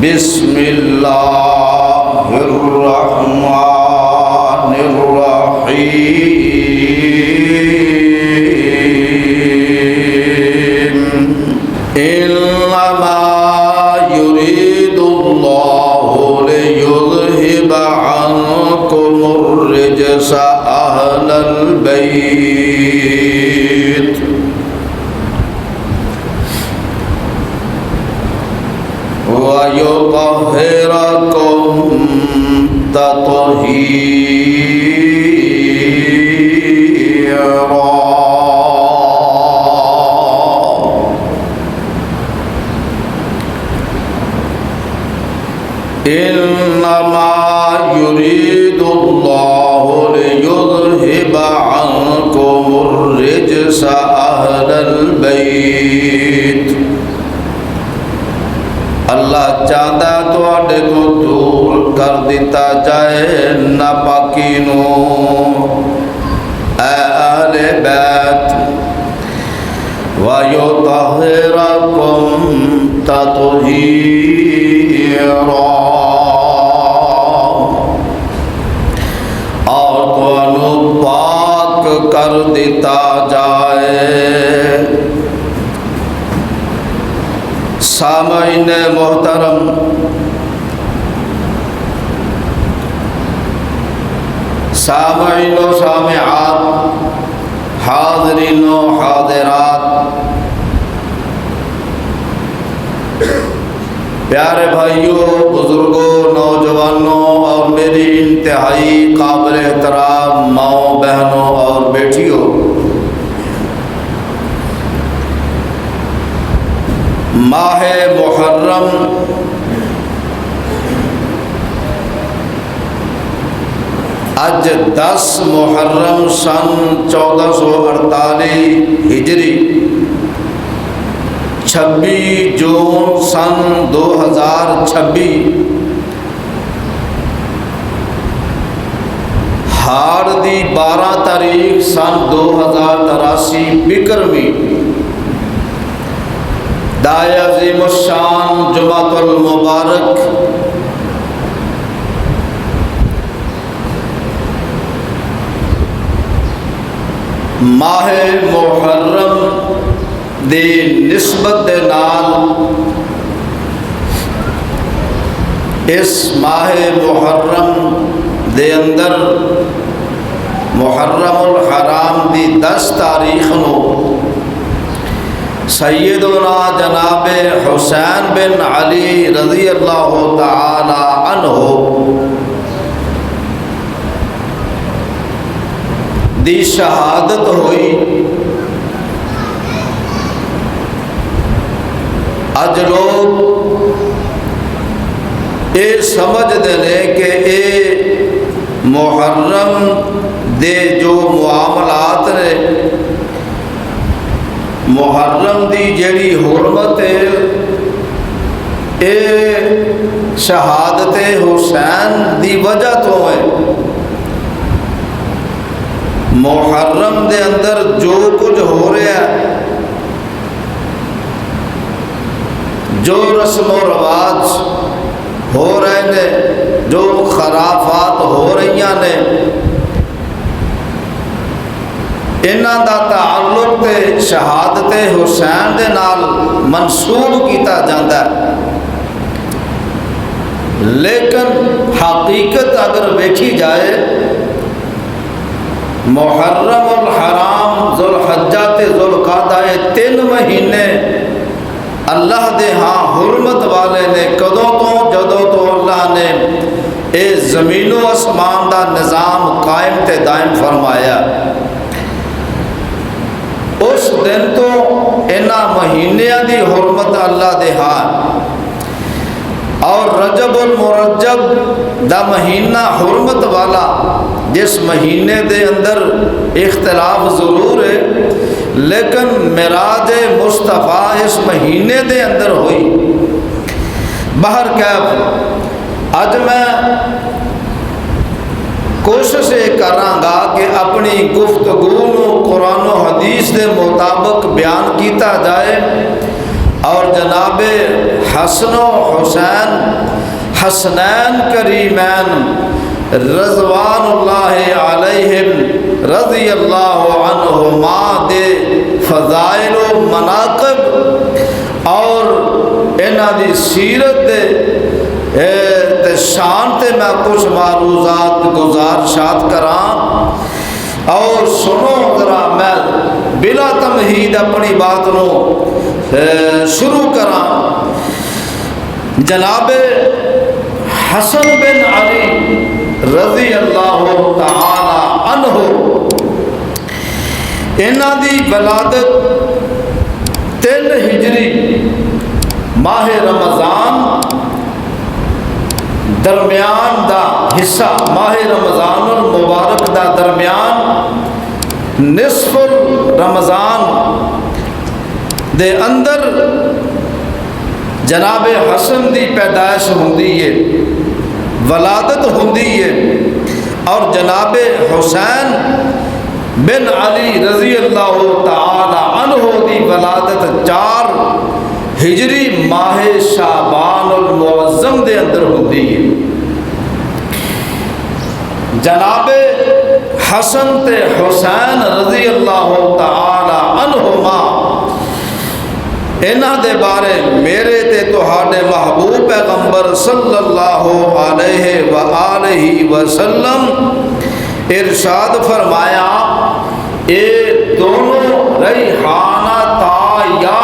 بسم اللہ الرحمن الرحیم انما يريد الله ليذهب عنكم الرجس اهل البيت وَيُطَهِّرَكُمْ تَطْهِيرًا إِنَّمَا يُرِيدُ اللَّهُ لِيُذْهِبَ عَنْكُمُ الرِّجْسَ أَهْلَ الْبَيْتِ اللہ چاہتا ہے تواڈے تو دور کر دیتا جائے ناپاکی نو اے اہل بیت وَيُطَهِّرَكُمْ تَطْهِيرًا اور تانوں پاک کر دیتا جائے۔ سامعین محترم، سامعین و سامعات، حاضرین و حاضرات، پیارے بھائیوں، بزرگوں، نوجوانوں اور میری انتہائی قابل احترام ماؤں، بہنوں اور بیٹیوں، ماہ محرم اج 10 محرم سن 1448 ہجری، 26 جون سن 2026 ہاڑ دی 12 تاریخ سن 2083 بکرمی دائے عظیم الشان جمعۃ المبارک ماہ محرم دی نسبت دے نال اس ماہ محرم دے اندر محرم الحرام دی 10 تاریخ نو سیدنا جناب حسین بن علی رضی اللہ تعالی عنہ دی شہادت ہوئی۔ اج لوگ اے سمجھ دینے کہ اے محرم دے جو معاملات نے، محرم دی جیڑی حرمت ہے، اے شہادت حسین دی وجہ تو ہے۔ محرم دے اندر جو کچھ ہو رہا ہے، جو رسم و رواج ہو رہے نے، جو خرافات ہو رہی نے، انہاں دا تعلق تے شہادت حسین دے نال منسوب کیتا جاندا ہے، لیکن حقیقت اگر ویکھی جائے، محرم الحرام، ذوالحجہ تے ذوالقعدہ، 3 مہینے اللہ دے ہاں حرمت والے نے کدوں تو جدوں تو اللہ نے اے زمین و آسمان دا نظام قائم تے دائم فرمایا، اس دن تو انہاں مہینیاں دی حرمت اللہ دے ہاں، اور رجب المرجب دا مہینہ حرمت والا، جس مہینے دے اندر اختلاف ضرور ہے، لیکن معراج مصطفیٰ اس مہینے دے اندر ہوئی۔ بہرکیف اج میں کوشش کراں گا کہ اپنی گفتگو قرآن و حدیث کے مطابق بیان کیتا جائے، اور جناب حسن و حسین حسنین کریمین رضوان اللہ علیہم رضی اللہ عنہما دے فضائل و مناقب اور انہاں دی سیرت دے شان تے میں کچھ معروضات گزارشات کراں اور سنو ذرا میں بلا تمہید اپنی بات نو شروع کراں۔ جناب حسن بن علی رضی اللہ تعالی عنہ انہاں دی ولادت 3 ہجری ماہ رمضان درمیان دا حصہ ماہ رمضان المبارک دا درمیان نصف رمضان دے اندر جناب حسن دی پیدائش ہوندی ہے، ولادت ہوندی ہے، اور جناب حسین بن علی رضی اللہ تعالی عنہ دی ولادت 4 ہجری ماہ شعبان المعظم دے اندر ہوندی ہے۔ جناب حسن تے حسین رضی اللہ تعالی عنہما انہاں دے بارے میرے تے تہاڈے محبوب پیغمبر صلی اللہ علیہ وآلہ وسلم ارشاد فرمایا، اے دونوں ریحانہ تایا،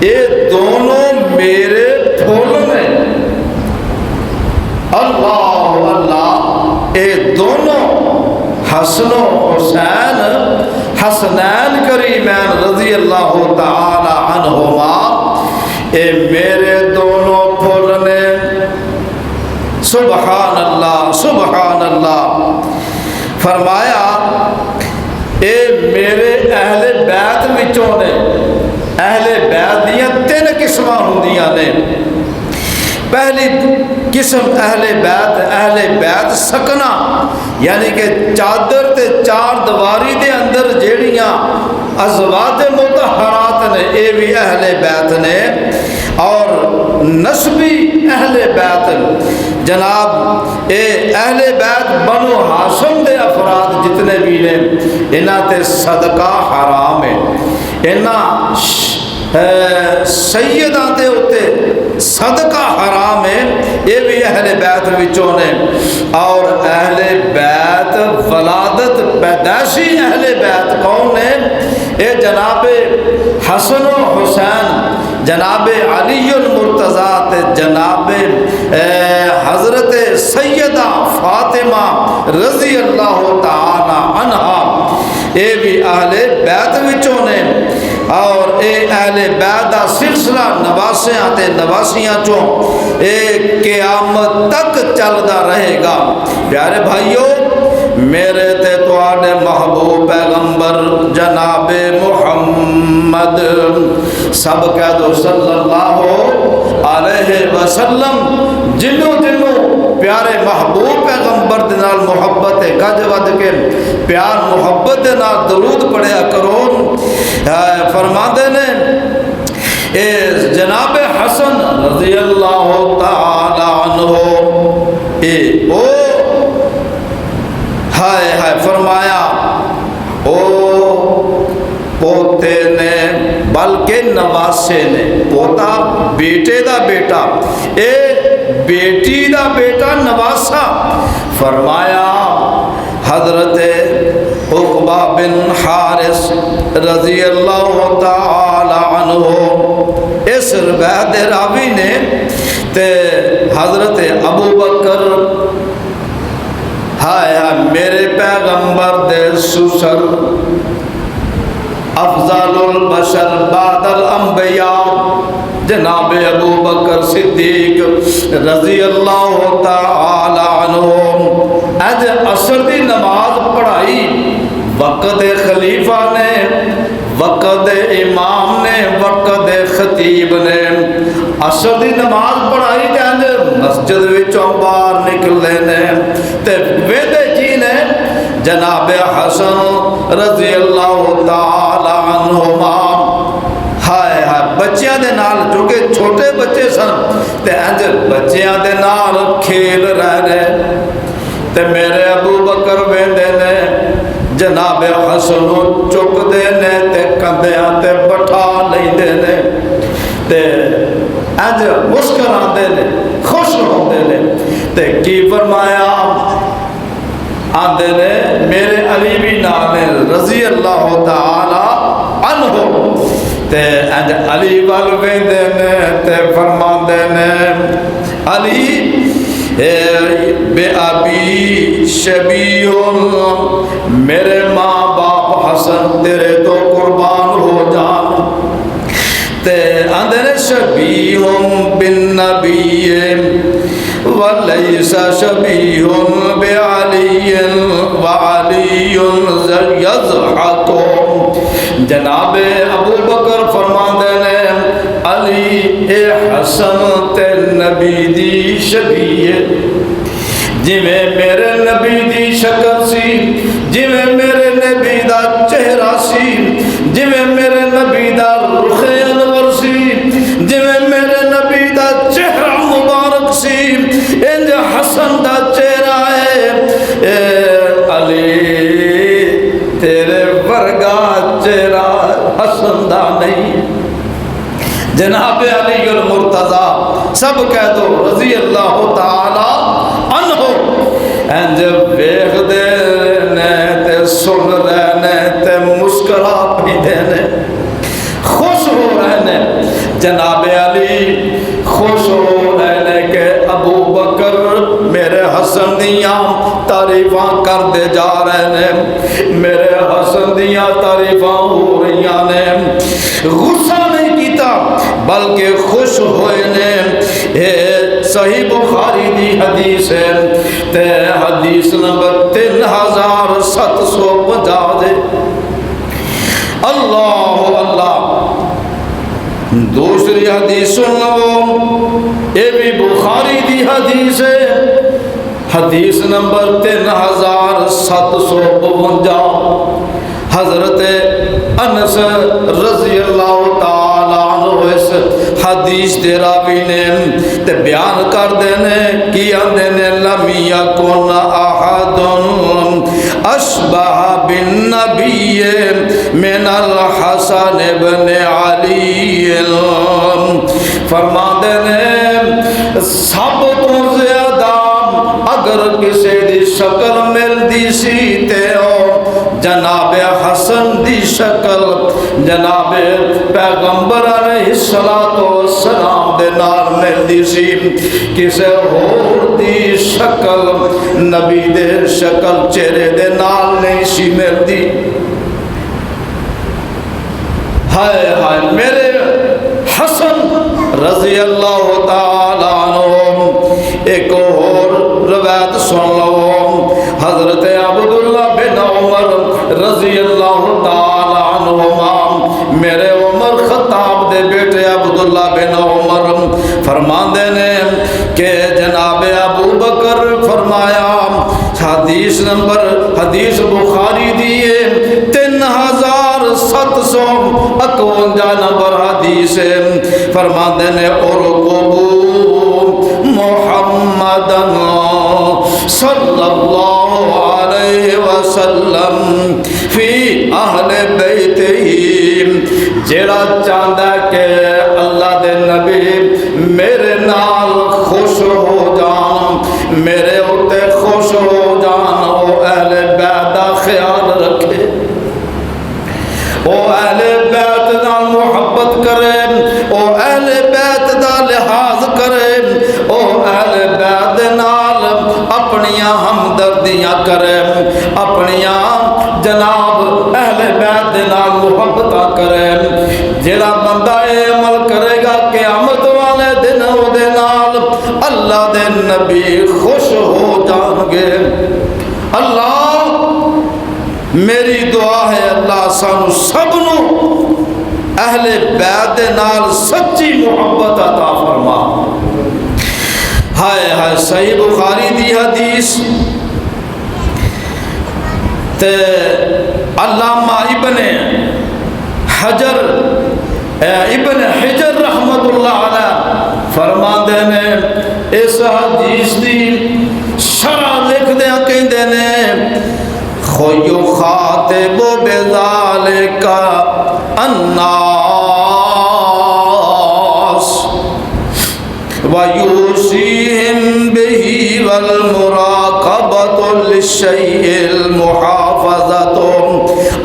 اے دونوں میرے پھول میں، اللہ اللہ، اے دونوں حسن و حسین حسنین کریمین رضی اللہ تعالی عنہما اے میرے دونوں پھول نے۔ سبحان اللہ سبحان اللہ۔ فرمایا اے میرے اہل بیت وچوں نے، اہل بیت دیاں 3 قسماں ہوندیاں نے۔ پہلی قسم اہل بیت سکنا، یعنی کہ چادر تے 4 دیواری دے اندر جیڑیاں ازواج مطہرات نے، اے بھی اہل بیت نے۔ اور نسبی اہل بیت جناب اے اہل بیت بنو ہاشم دے افراد جتنے بھی نے، انہاں تے صدقہ حرام ہے، انہاں سیداں تے ہوتے صدقہ حرام ہے، یہ بھی اہل بیت وچوں نے۔ اور اہل بیت ولادت پیدائشی اہل بیت کون نے؟ اے جناب حسن و حسین، جناب علی المرتضیٰ تے جناب حضرت سیدہ فاطمہ رضی اللہ تعالی عنہا، اے بھی اہل بیت وچوں نے۔ اور اے اہل بیت دا سلسلہ نواسیاں تے نواسیاں چوں اے قیامت تک چلدا رہے گا۔ پیارے بھائیو، میرے تے تواڈے محبوب پیغمبر جناب محمد سب کہہ دو صلی اللہ علیہ وسلم، جنوں پیارے محبوب پیغمبر دے نال محبت گج ود کے پیار محبت دے نال درود پڑھیا کرو۔ فرماندے نے اے جناب حسن رضی اللہ تعالی عنہ اے او ہائے ہائے فرمایا او پوتے نے بلکہ نواسے نے، پوتا بیٹے دا بیٹا، اے بیٹی دا بیٹا نواسا۔ فرمایا حضرت عقبہ بن حارث رضی اللہ تعالی عنہ، اس روایت راوی نے تے حضرت ابو بکر ہائے میرے پیغمبر دے سسر افضل البشر بعد الانبیاء جناب ابو بکر صدیق رضی اللہ تعالی عنہ اج عصر دی نماز پڑھائی وقت خلیفہ نے، وقت امام نے، وقت خطیب نے، عصر دی نماز پڑھائی تے اج مسجد وچوں باہر نکلے نے تے ویدے جی نے جناب حسن رضی اللہ تعالی عنہما ہائے ہائے بچیاں دے نال جو کہ چھوٹے بچے سن تے انج بچیاں دے نال کھیل رہے تے میرے ابو بکر ویندے نے جناب حسن چک دے نے تے کندیاں تے بٹھا لیندے نے تے انج مسکراندے نے خوش ہوندے نے تے کی فرمایا آندے نے میرے علی بھی نال رضی اللہ تعالی عنہ تے انج علی وال ویندے نے تے فرماندے نے علی بے ابی شبیہ میرے ماں باپ حسن تیرے تو قربان ہو جان تے آندے نے شبیہ بالنبی ولیس شبیہ بعلی وعلی یضحک جناب ابو بکر فرماندے نے علی اے حسن تے نبی دی شبیہ جی میں میرے نبی دی شکل سی جی میں میرے نبی دا چہرہ سی جی میں میرے نبی دا رخ انور سی جی میں میرے نبی دا چہرہ مبارک سی انج حسن دا چہرہ ہے اے علی تیرے ورگا چہرہ حسن دا نہیں جناب علی المرتضی سب کہہ دو رضی اللہ تعالی عنہ انج ویکھ دے نے تے سن رہے نے تے مسکرا پیندے نے خوش ہو رہے نے جناب علی خوش ہو رہے نے کہ ابو بکر میرے حسن دیاں تعریفاں کردے جا رہے نے میرے حسن دیاں تعریفاں ہو رہیاں نے غصہ نہیں کیتا بلکہ خوش ہوئے نے صحیح بخاری دی حدیث ہے تے حدیث نمبر 3750 دے اللہ اللہ دوسری حدیث سنو یہ بھی بخاری دی حدیث ہے حدیث نمبر 3752 حضرت انس رضی اللہ تعالی عنہ اس حدیث دے راوی نے تے بیان کر دینے کی آندے نے لم یکن احد اشبہ بالنبی من الحسن بن علی فرما دینے سب تو زیادہ اگر کسی دی شکل ملدی سی تے جناب حسن دی شکل جناب پیغمبر علیہ السلام دے نال ملدی سی کسے ہور دی شکل نبی دے شکل چہرے دے نال نہیں سی ملدی ہائے ہائے میرے حسن رضی اللہ تعالیٰ عنہ ایک اور روایت سن لو حضرت عبداللہ بن عمر رضی اللہ تعالیٰ عنہما میرے عمر خطاب دے بیٹے عبداللہ بن عمر فرماندے نے کہ جناب ابو بکر فرمایا حدیث نمبر حدیث بخاری دیئے 3751 نمبر حدیث فرماندے نے ارقبو محمدن صلی اللہ علیہ وسلم فی اہل بیت ہی جیڑا چاندہ کہ اللہ دے نبی میرے نال خوش ہو جان میرے اتے خوش ہو جان او اہل بیت دا خیال رکھے او اہل بیت نال محبت کرے او اہل بیت دا لحاظ کرے او اہل بیت نال اپنیاں ہمدردیاں کرے اپنیاں جناب اہل بیت نال محبتاں کرے جیڑا بندہ اے عمل کرے گا قیامت والے دن او دے نال اللہ دے نبی خوش ہو جان گے اللہ میری دعا ہے اللہ سانو سب نو اہل بیت نال سچی محبت عطا فرما ہائے ہائے صحیح بخاری دی حدیث تے علامہ ابن حجر ابن حجر رحمت اللہ علیہ فرماندے نے اس حدیث دی شرح لکھ دیا کہندے نے خیو خاطب بذالک الناس ویوصیہم بہی والمراقبۃ للشیء المحافظۃ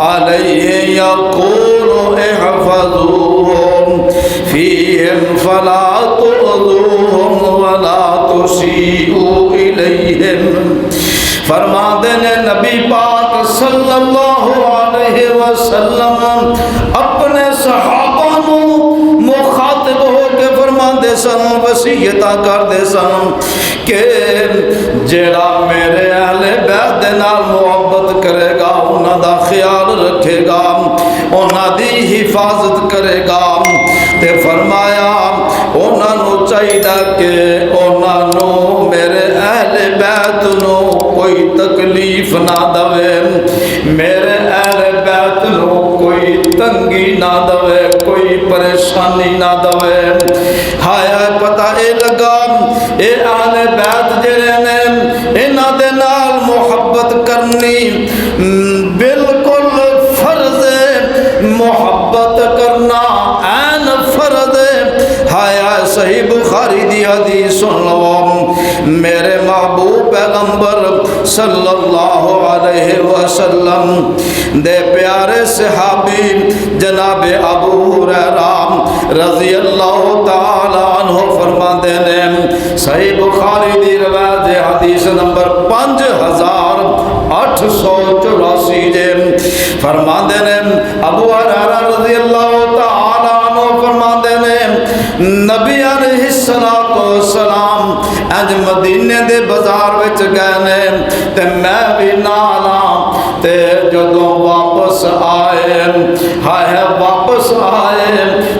علیہ یقول احفظوہم فیہم فلا تؤذوہم ولا تسیئوا الیہم. فرماتے ہیں نبی پاک صلی اللہ علیہ وسلم اپنے صحابہ نو مخاطب ہو کے فرماتے سن، وصیتاں کرتے سن کہ جیڑا میرے اہل بیت دے نال محبت کرے گا، انہاں دا خیال رکھے گا، انہاں دی حفاظت کرے گا، تے فرمایا انہاں نو چاہیے کہ انہاں نو میرے اہل بیت نو کوئی تکلیف نہ دوے، میرے اہل بیت نو کوئی تنگی نہ دوے، کوئی پریشانی نہ دوے. ہائے پتہ اے لگا اے اہل بیت جڑے نے انہاں دے نال محبت کرنی بالکل فرض ہے، محبت کرنا عین فرض ہے. ہائے صحیح بخاری دی حدیث سن لو، میرے محبوب پیغمبر صلی اللہ علیہ وسلم دے پیارے صحابی جناب ابو ہریرہ رضی اللہ تعالی عنہ فرماتے ہیں، صحیح بخاری دی روایت حدیث نمبر 5884 جے فرماتے ہیں ابو ہریرہ رضی اللہ تعالی عنہ فرماتے ہیں نبی علیہ السلام اج مدینے دے بازار وچ گئے نے تے میں بھی نالا تے جدوں واپس آئے، ہائے واپس آئے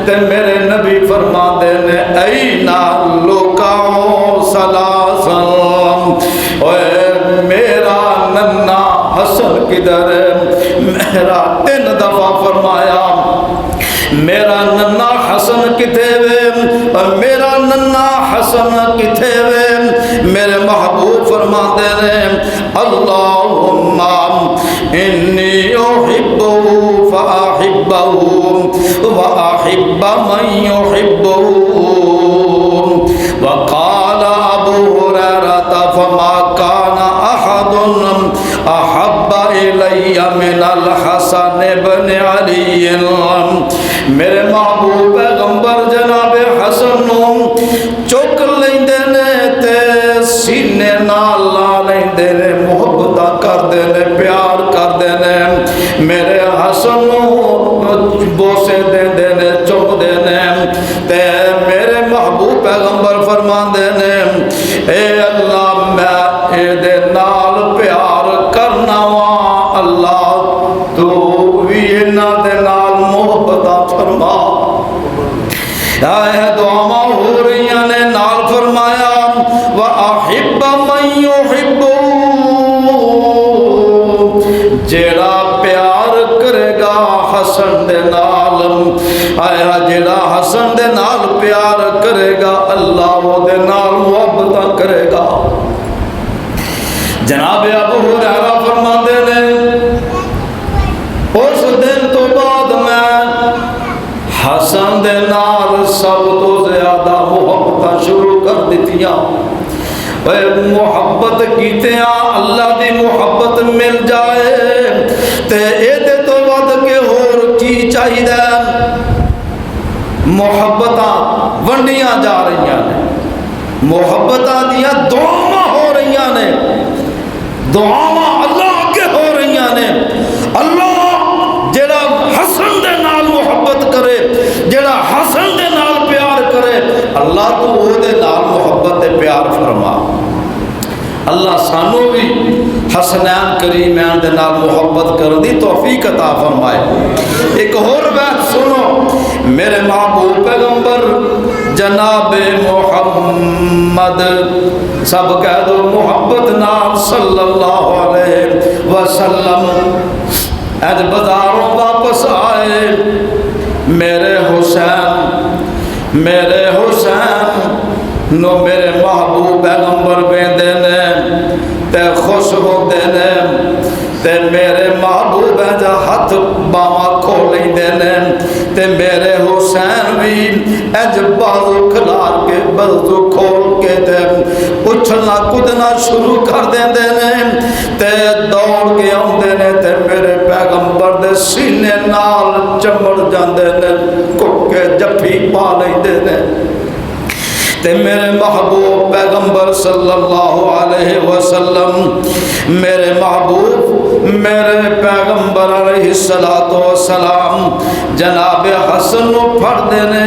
تے میرے نبی فرماندے نے اینا لوکاؤ سلاسل، اوے میرا ننا حسن کدھر ہے؟ میرا 3 دفعہ فرمایا میرا ننا حسن کتے وے، میرا ننا حسن کتے وے؟ میرے محبوب فرماتے ہیں اللہم انی احبہ فاحبہ واحب من یحبہ. وقال ابو ہریرہ فما کان احد احب الی من الحسن بن علی. میرے محبوب پیغمبر جناب حسن نو چک لیندے نے تے سینے نال لا لیندے نے، محبت کردے نے، پیار کردے نے. میرے حسن نو بوسے دیندے نے، چک دے نے تے میرے محبوب پیغمبر فرماندے نے اے اللہ میں اے دے نال پیار کرنا وا، اللہ تو بھی انہاں دے نال محبت فرما. آئے دعاواں ہو رہی نے، نال فرمایا وَأَحِبَّ مَن يُحِبُّ، جیڑا پیار کرے گا حسن دے نال، آیا جیڑا حسن دے نال پیار کرے گا اللہ وہ دے نال محبت کرے گا. جناب ابو ہریرہ فرماتے ہیں اس دن تو بعد میں حسن دے نال سب تو زیادہ محبت شروع کر دیتیاں. محبت کیتیاں اللہ دی محبت مل جائے تے اے دے تو ود کے ہور کی چاہیے. محبتاں ونڈیاں جا رہی ہیں، محبتاں دیاں دعاواں ہو رہی ہیں، دعاواں اللہ کے ہو رہی ہیں. اللہ جڑا حسن دے نال محبت کرے، جڑا حسن دے نال پیار کرے، اللہ تو وہ دے نال محبت دے پیار فرما. اللہ سانو بھی حسنین کریمین دے نال محبت کرن دی توفیق عطا فرمائے. ایک اور بات سنو، میرے محبوب پیغمبر جناب محمد سب کہہ دو محبت نال صلی اللہ علیہ وسلم اج بازاروں واپس آئے. میرے حسین میرے حسین نو میرے محبوب پیغمبر بیندے نے تے خوش ہوندے نے تے میرے محبوب جا ہاتھ باواں کھولیں نے تے میرے حسین بھی اج بازو کھلار کے بازو کھول کے تے اچھلنا کودنا شروع کر دیندے نے تے دوڑ کے آندے نے تے میرے پیغمبر دے سینے نال چمڑ جاندے نے کٹ کے جفی پا لیندے نے تے میرے محبوب پیغمبر صلی اللہ علیہ وسلم میرے محبوب میرے پیغمبر علیہ السلام جناب حسن نو پھڑ دینے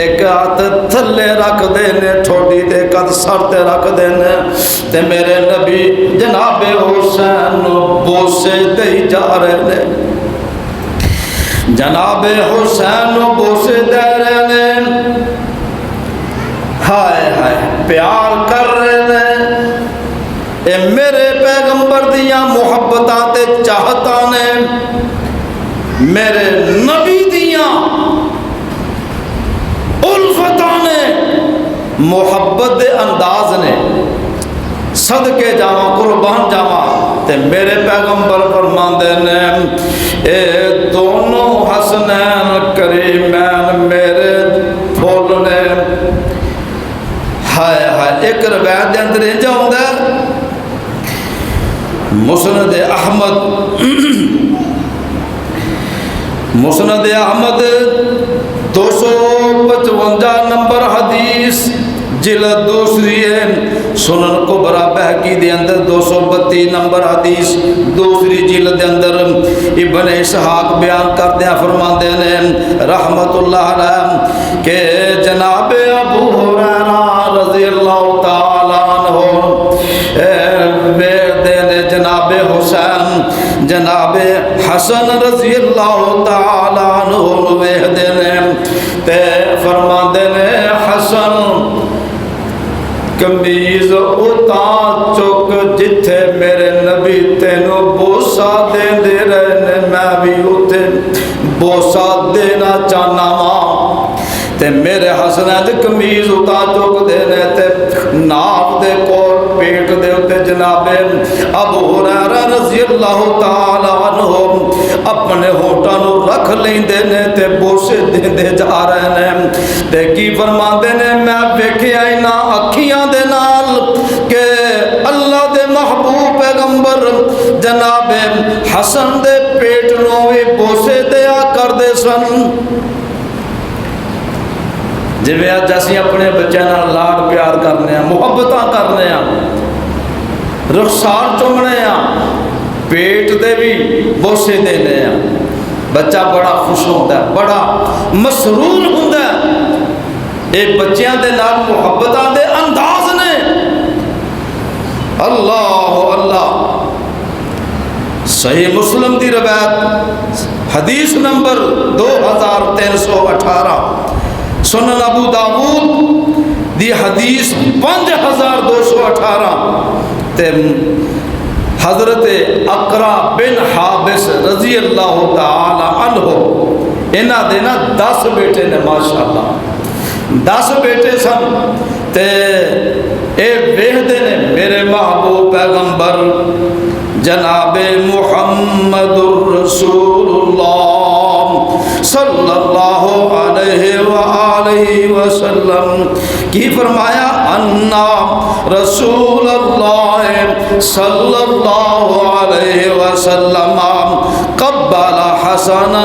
ایک ہاتھ تھلے رکھ دینے ٹھوڑی دے قد سر تے رکھ دینے تے میرے نبی جناب حسین نو بوسے دے جا رہے نے جناب حسین نو بوسے دے رہے نے ہائے ہائے پیار کر رہے ہیں اے میرے پیغمبر دیاں محبتاں تے چاہتاں نے میرے نبی دیاں الفتاں نے محبت دے انداز نے صدقے جاواں قربان جاواں تے میرے پیغمبر فرماندے نے اے دونوں حسنین کریمین میرے پھول نے ہائے ہائے ایک روایت دے اندر یہ جاؤں گا مسند احمد 255 نمبر حدیث جلد دوسری ہے سنن کبرا بہقی دے اندر 232 نمبر حدیث دوسری جلد دے اندر ابن اسحاق بیان کردے ہیں فرماندے نے رحمت اللہ علیہ کہ جناب ابو ہریرہ رضی اللہ تعالیٰ عنہ نے جناب حسین جناب حسن رضی اللہ تعالیٰ عنہ نے تے فرماندے نے حسن کمیز اتا چک جتھے میرے نبی تینو بوسا دے دے رہے میں بھی اتے بوسا دینا چاہنا ماں تے میرے حسن دے کمیز اتا چک دینے تے ناف دے کور پیٹ دے اتے جناب ابو ہریرہ رضی اللہ تعالیٰ عنہ اپنے ہوٹاں نو رکھ لیں دینے تے بوسے دے دے جا رہے ہیں تے کی فرما دینے میں بیکھے آئی نا اکھیاں دے نال کہ اللہ دے محبوب پیغمبر جناب حسن دے پیٹ نو بھی بوسے دیا کر دے سن جویں اج اسی اپنے بچے نال لاڈ پیار کرنے ہیں محبتاں کرنے ہیں رخسار چومنے ہیں پیٹ دے بھی بوسے دینے ہیں بچہ بڑا خوش ہوتا ہے بڑا مسرور ہوتا ہے اے بچیاں دے نال محبتاں دے انداز نے اللہ اللہ صحیح مسلم دی روایت حدیث نمبر 2318 سنن ابو داود دی حدیث 5218 تے حضرت اقرا بن حابس رضی اللہ تعالی عنہ انہاں دے نا 10 بیٹے نے ماشاءاللہ 10 بیٹے سن تے اے ویہدے نے میرے محبوب پیغمبر جناب محمد الرسول اللہ صلی اللہ علیہ وآلہ وسلم کی فرمایا انا رسول اللہ صلی اللہ علیہ وسلم قبل حسنا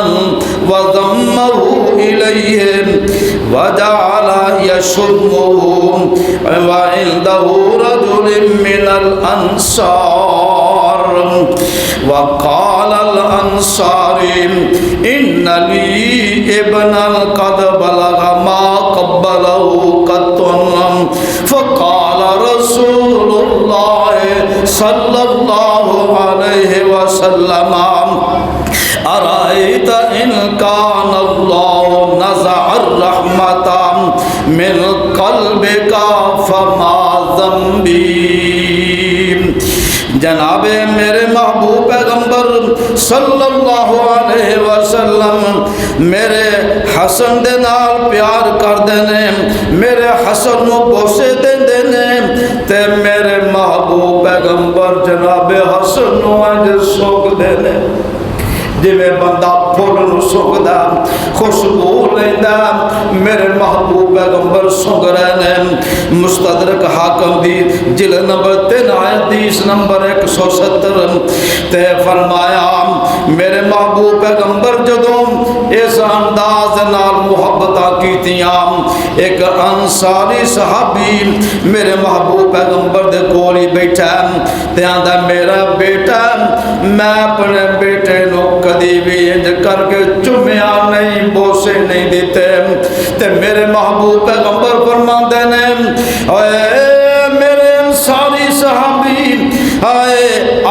وضمہ الیہ وجعل یشمہ وعندہ رجل من الانصار وقال الانصاری ان لی ابنا قد بلغ ما قبلہ قط فقال رسول اللہ صلی اللہ علیہ وسلم ارائیت ان کان اللہ نزع الرحمت من قلبک فما ذنبی جناب میرے محبوب پیغمبر صلی اللہ علیہ وسلم میرے حسن دے نال پیار کردے نے، میرے حسن نو بوسے دیندے نے، تے میرے محبوب پیغمبر جناب حسن نو انج سوک دے نے جی میں بندہ پھول نو سکدا خوشبو لیندا، میرے محبوب پیغمبر سنگ رہے نے۔ مستدرک حاکم دی جلد نمبر 3 حدیث نمبر 170 تے فرمایا میرے محبوب پیغمبر جدوں اس انداز نال محبتاں کیتیاں، ایک انصاری صحابی میرے محبوب پیغمبر دے کول ہی بیٹھا تے آندا میرا بیٹا میں اپنے بیٹے نو کدی بھی انج کر کے چومیا نہیں، بوسے نہیں دیتے، تے میرے محبوب پیغمبر فرماندے نے اے میرے انصاری صحابی، اے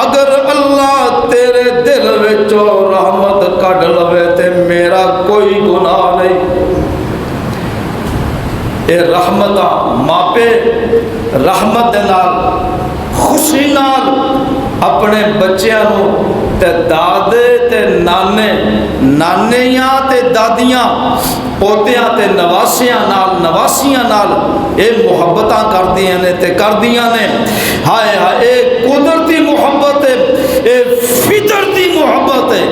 اگر اللہ تیرے دل وچوں رحمت کڈ لوے تے میرا کوئی گناہ نہیں۔ اے رحمت ماپے رحمت دے نال خوشی نال اپنے بچیاں نو تے دادے تے نانے نانیاں تے دادیاں پوتیاں تے نواسیاں نال اے محبتاں کردیاں نے تے کردیاں نے۔ ہائے ہائے اے قدرتی محبت ہے، اے فطرتی محبت ہے۔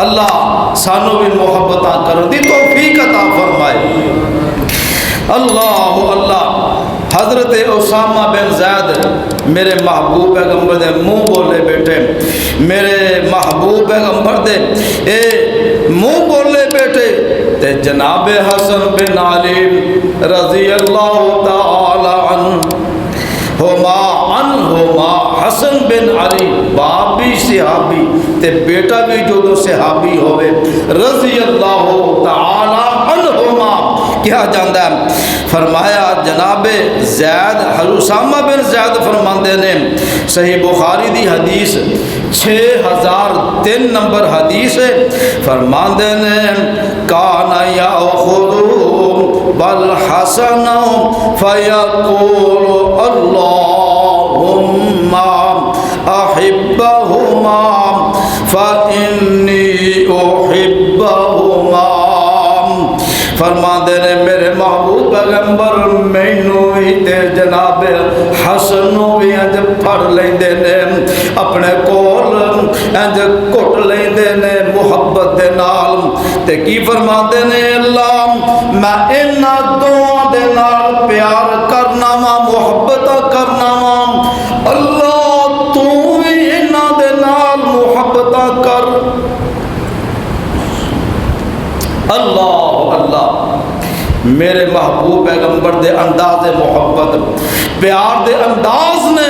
اللہ سانو بھی محبتاں کرن دی توفیق عطا فرمائے۔ اللہ اللہ۔ حضرت اسامہ بن زید میرے محبوب پیغمبر دے منہ بولے بیٹھے، میرے محبوب پیغمبر دے اے منہ بولے بیٹھے تے جناب حسن بن علی رضی اللہ تعالی عنہما حسن بن علی باپ بھی صحابی تے بیٹا بھی جو صحابی ہوئے رضی اللہ تعالی عنہما کیا جاندہ ہے۔ فرمایا جناب زید اسامہ بن زید فرماندے نے، صحیح بخاری دی حدیث 6003 نمبر حدیث ہے، فرماندے نے کان یاخذ بالحسن فیقول اللہم احبہما فانی احبہما۔ فرماندے نے میرے محبوب پیغمبر مینوں ہی تے جناب حسن نو بھی انج پھڑ لیندے نے، اپنے کول انج کٹ لیندے نے محبت دے نال تے کی فرماندے نے اللہ میں انہاں دوواں دے نال پیار کرنا وا، محبت کرنا وا، اللہ تو بھی انہاں دے نال محبت کر۔ اللہ اللہ۔ میرے محبوب پیغمبر دے انداز محبت پیار دے انداز نے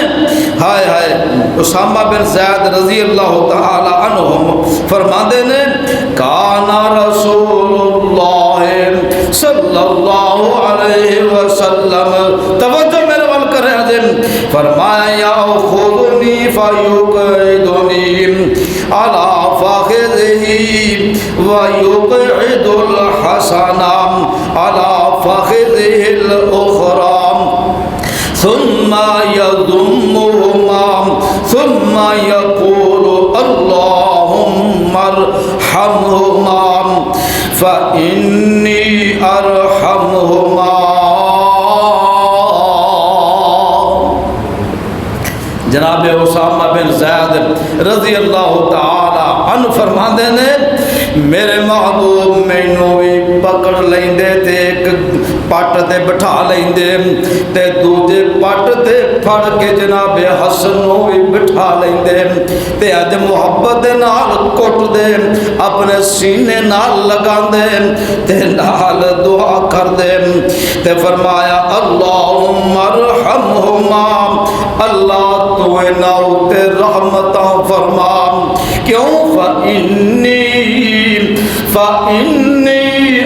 ہائے ہائے اسامہ بن زید رضی اللہ تعالی عنہم فرماندے نے کانا رسول اللہ صلی اللہ علیہ وسلم، توجہ میرے وال کرے عظیم، فرمایا یاخذنی فیقعدنی علی فخذہ ویقعد الحسن علی فخذہ الاخری ثم یضمہما ثم یقول اللہم ارحمہما فإنی ارحمہما۔ جناب اسامہ بن زید رضی اللہ تعالی عنہ فرماندے نے میرے محبوب مینوں بھی پکڑ لیندے تے ایک پٹ تے بٹھا لیندے تے دوجے پٹ تے پھڑ کے جناب حسن نو بھی بٹھا لیندے تے اج محبت دے نال کٹ دے اپنے سینے نال لگاندے تے نال دعا کر دے تے فرمایا اللہم ارحمہما، اللہ تو انہاں تے رحمتاں فرما، کیوں فإنی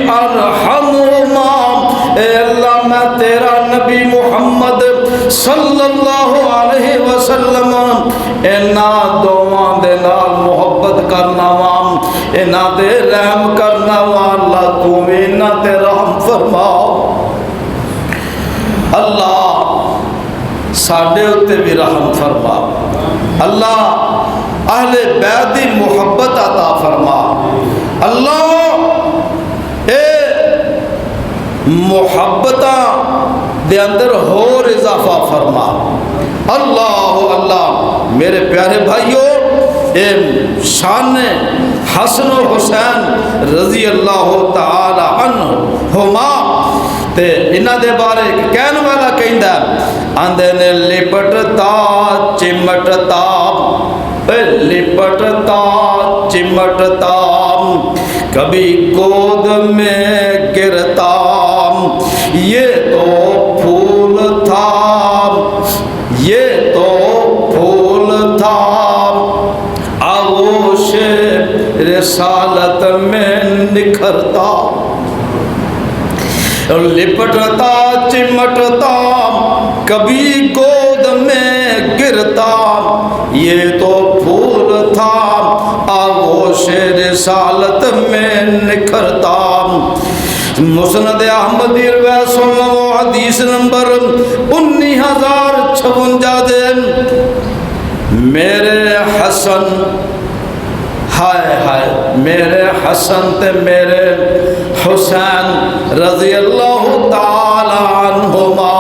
ارحمہما، اے اللہ میں تیرا نبی محمد صلی اللہ علیہ وسلم انہاں دوواں دے نال محبت کرنا وا، انہاں دے رحم کرنا وا، اللہ تو انہاں تے رحم فرما۔ اللہ ساڈے اتے بھی رحم فرما، اللہ اہل بیت دی محبت عطا فرما اللہ اے محبتاں دے اندر اور اضافہ فرما اللہ اللہ میرے پیارے بھائیوں اے شان حسن و حسین رضی اللہ تعالی عنہما تے انہاں دے بارے کہن والا کہندا آندے نے لپٹتا چمٹتا لپٹتا چمٹتا کبھی گود میں گرتا یہ تو پھول تھا یہ تو پھول تھا آغوش رسالت میں نکھرتا لپٹتا چمٹتا کبھی گود میں گرتا یہ تو پھول تھا آغوش رسالت میں نکھرتا مسند احمدی روایت سنو حدیث نمبر 19056 دے میرے حسن ہائے ہائے میرے حسن تے میرے حسین رضی اللہ تعالی عنہما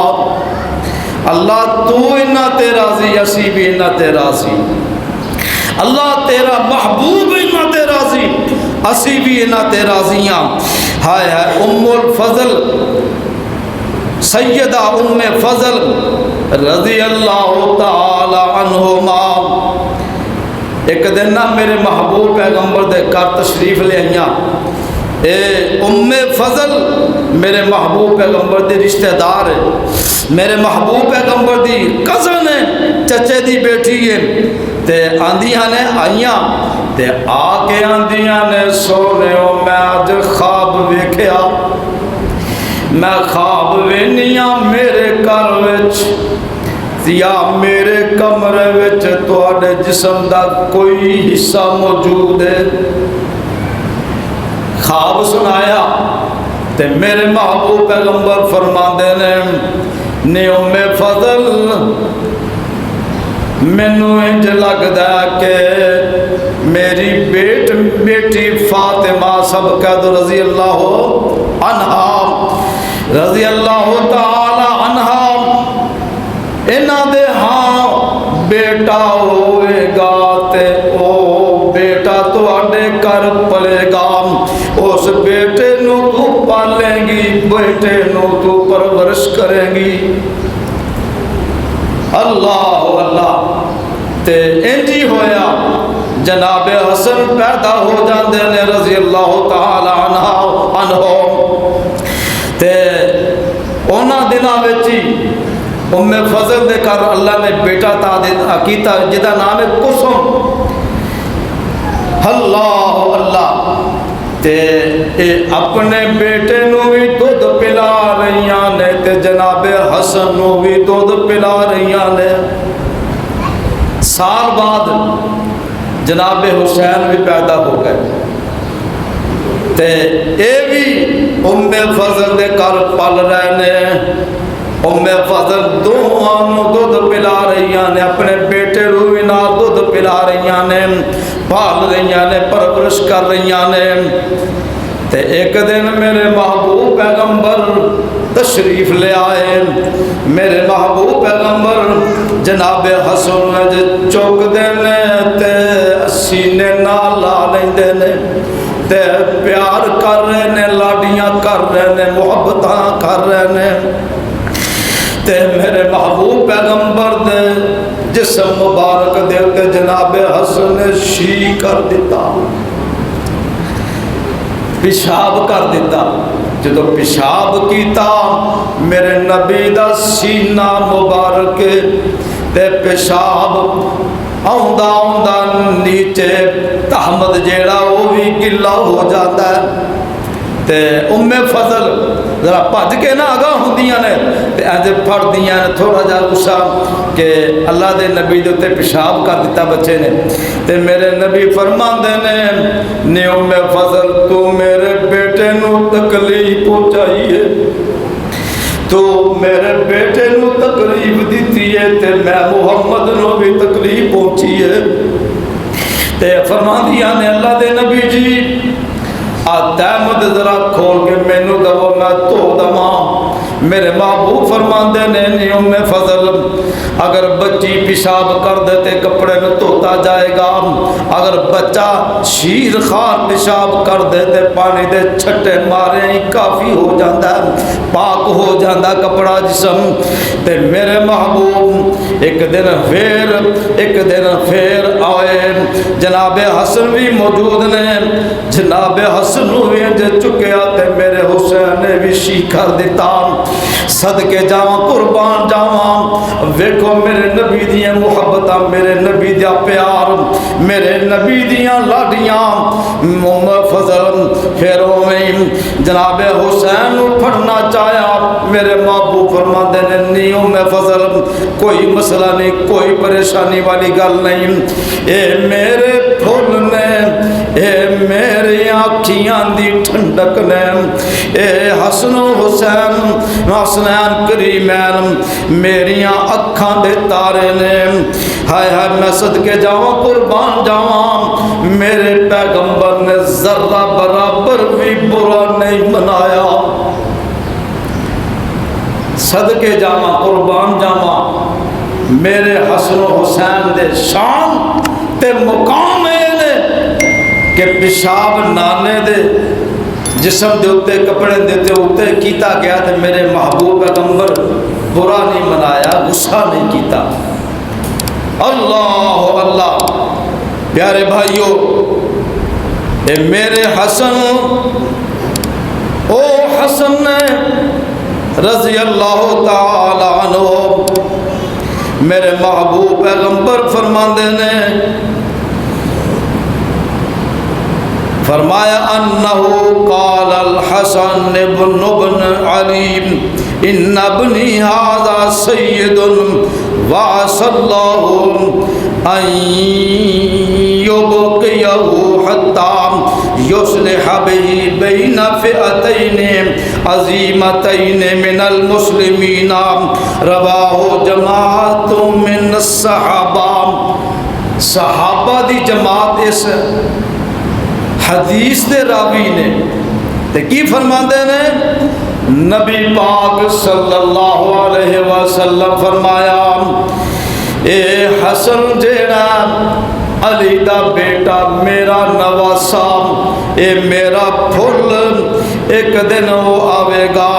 اللہ تو انہ تے راضی اسی بھی انہ تے راضی اللہ تیرا محبوب انہ تے راضی اسی بھی انہ تے راضیاں ہائے ہائے ام الفضل سیدہ ام فضل رضی اللہ تعالی عنہما ایک دن نہ میرے محبوب پیغمبر دے کر تشریف لے آئیاں اے ام فضل میرے محبوب پیغمبر دی رشتہ دار ہے میرے محبوب پیغمبر دی کزن ہے چچے دی بیٹی ہے تے آندیاں نے آئیاں تے آ کے آندیاں نے سونےو میں آج خواب ویکھیا میں خواب وینیاں میرے گھر وچ یا میرے کمرے وچ تواڈے جسم دا کوئی حصہ موجود ہے خواب سنایا تے میرے محبوب پیغمبر فرماندے نے ام فضل مینو انج لگدا کہ میری بیٹی فاطمہ سبقت رضی اللہ عنہا رضی اللہ تعالی عنہا انہاں دے ہاں بیٹا ہوئے گا تے او بیٹا تواڈے گھر پلے گا اس بیٹے نو تو پالیں گی بیٹے نو تو پرورش کریں گی اللہ اللہ تے انجی ہویا جناب حسن پیدا ہو جاندے نے رضی اللہ تعالی عنہ تے اونا دنہ وچی ام فضل دے کر اللہ نے بیٹا تا کیتا جدا نام ہے قسم اللہ اللہ تے اپنے بیٹے نو بھی دودھ پلا رہیاں نے تے جناب حسن نو بھی دودھ پلا رہیاں نے سال بعد جناب حسین بھی پیدا ہو گئے تے اے بھی ام فضل دے کر پل رہے نے ام فضل دوہاں دودھ پلا رہیاں نے اپنے بیٹے روی نال دودھ پلا رہیاں نے پال رہیاں نے پرورش کر رہیاں نے تے ایک دن میرے محبوب پیغمبر تشریف لے آئے میرے محبوب پیغمبر جناب حسن چوک دینے تے سینے نال لا لیندے نے تے پیار کر رہے نے لاڈیاں کر رہے نے محبتاں کر رہے نے تے میرے محبوب پیغمبر دے جسم مبارک دے تے جناب حسن نے شی کر دیتا پیشاب کر دیتا جدو پیشاب کیتا میرے نبی دا سینہ مبارک تے پیشاب آؤندا آؤندا نیچے تحمد جیڑا وہ بھی گلا ہو جاتا ہے تے ام فضل ذرا پھج کے نہ آگاہ ہوندیاں نے تے ایسے پھڑ دیاں نے تھوڑا جا غصہ کہ اللہ دے نبی دے تے پیشاب کر دیتا بچے نے تے میرے نبی فرماندے نے ام فضل تو میرے بیٹے نو تکلیف پہنچائی ہے تو میرے بیٹے نو تکلیف دیتی ہے تے میں محمد نو بھی تکلیف پہنچی ہے تے فرماندیاں نے اللہ دے نبی جی تحمد ذرا کھول کے مینوں دو میں تو دواں۔ میرے محبوب فرماندے نے نہیں ام فضل اگر بچی پیشاب کر دے تے کپڑے میں دھوتا جائے گا، اگر بچہ شیر خار پیشاب کر دے تے پانی دے چھٹے مارے ہی کافی ہو جاندہ ہے، پاک ہو جاندہ کپڑا جسم۔ تے میرے محبوب ایک دن پھر آئے، جناب حسن بھی موجود نے، جناب حسن ہوئے جے چکے آتے میرے حسین نے بھی شیکر دیتا۔ صدقے جاواں قربان جاواں، ویکھو میرے نبی دیاں محبتاں، میرے نبی دیا پیار، میرے نبی دیاں لاڈیاں۔ ام فضل پھر اویں جناب حسین نو پڑھنا چاہیا، میرے محبوب فرماندے نے نہیں ام فضل کوئی مسئلہ نہیں، کوئی پریشانی والی گل نہیں، اے میرے پھول نے، اے میری آنکھیاں دی ٹھنڈک نے، اے حسن و حسین حسنین کریمین میریاں اکھاں دے تارے نے۔ ہائے ہائے میں صدقے جاواں قربان جاواں، میرے پیغمبر نے ذرہ برابر بھی برا نہیں منایا۔ صدقے جاواں قربان جاواں، میرے حسن و حسین دے شان تے مقام نے کہ پیشاب نانے دے جسم دے اتے کپڑے دے اتے کیتا گیا تے میرے محبوب پیغمبر برا نہیں منایا، غصہ نہیں کیتا۔ اللہ اللہ پیارے بھائیو، اے میرے حسن، او حسن رضی اللہ تعالی عنہ، میرے محبوب پیغمبر فرماندے نے فرمایا انہو قال الحسن ابن علی ان ابنی ھذا سید وعص اللہ ان یبقیہ حتی یصلح به بین فئتین عظیمتین من المسلمین، رواہ جماعت من الصحابہ۔ صحابہ دی جماعت اس حدیث دے راوی نے تے کی فرماندے نے، نبی پاک صلی اللہ علیہ وسلم فرمایا اے حسن جیڑا علی دا بیٹا میرا نواسا، اے میرا پھل ایک دن وہ آوے گا،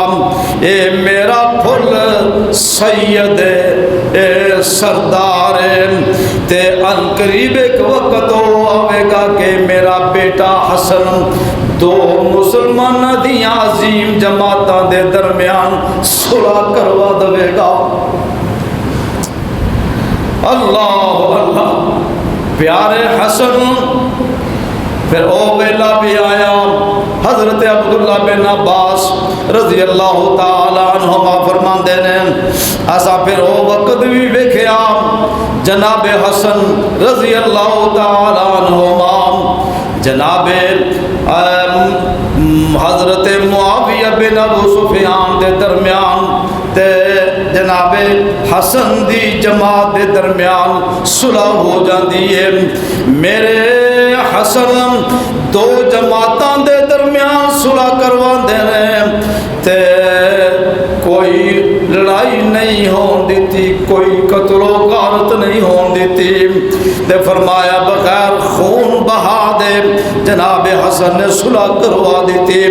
اے میرا پھل سید اے سردار تے ان قریب ایک وقت وہ آوے گا کہ میرا بیٹا حسن دو مسلمان دیاں عظیم جماعتاں دے درمیان صلح کروا دے گا۔ اللہ اللہ پیارے حسن۔ پھر او ویلا بھی آیا، حضرت عبداللہ بن عباس رضی اللہ تعالی عنہما فرماندے نے ایسا پھر او وقت بھی ویکھیا جناب حسن رضی اللہ تعالی عنہما جناب حضرت معاویہ بن ابو سفیان دے درمیان تے جناب حسن دی جماعت دے درمیان صلح ہو جاندی ہے۔ میرے حسن دو جماعتاں دے درمیان صلح کرواندے نے تے کوئی لڑائی نہیں ہون دیتی، کوئی قتل و غارت نہیں ہون دیتی تے فرمایا بغیر خون بہا دے جناب حسن نے صلح کروا دیتی۔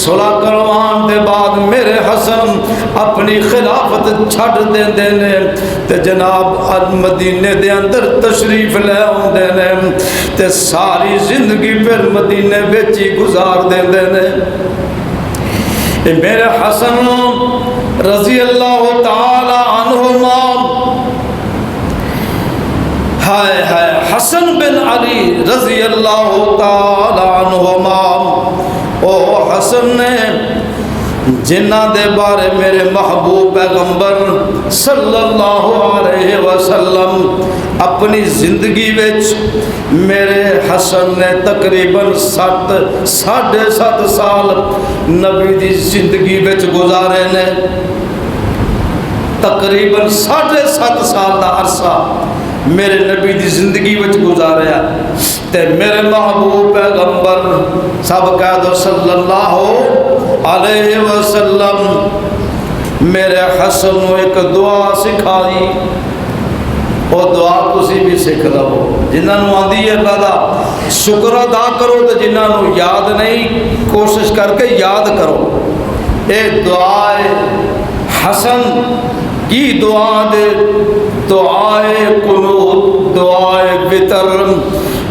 صلح کروان دے بعد میرے حسن اپنی خلافت چھڑ دے نے تے جناب مدینے دے اندر تشریف لے آندے نے تے ساری زندگی پھر مدینے وچ ہی گزار دے نے۔ میرے حسن رضی اللہ تعالی عنہما، ہائے ہائے حسن بن علی رضی اللہ تعالی عنہما، او حسن نے جنہ دے بارے میرے محبوب پیغمبر صلی اللہ علیہ وسلم اپنی زندگی وچ میرے حسن نے تقریباً 7.5 سال نبی دی زندگی وچ گزارے نے۔ تقریباً 7.5 سال دا عرصہ میرے نبی دی زندگی وچ گزاریا تے میرے محبوب پیغمبر سب کہہ دو صلی اللہ علیہ وسلم میرے حسن نو ایک دعا سکھائی. وہ دعا تسی بھی سکھ لو. جنہاں نو آندی ہے اللہ دا شکر ادا کرو تے جنہاں نو یاد نہیں کوشش کر کے یاد کرو. اے دعائے حسن کی دعا دے دعائے قنوت دعائے وتر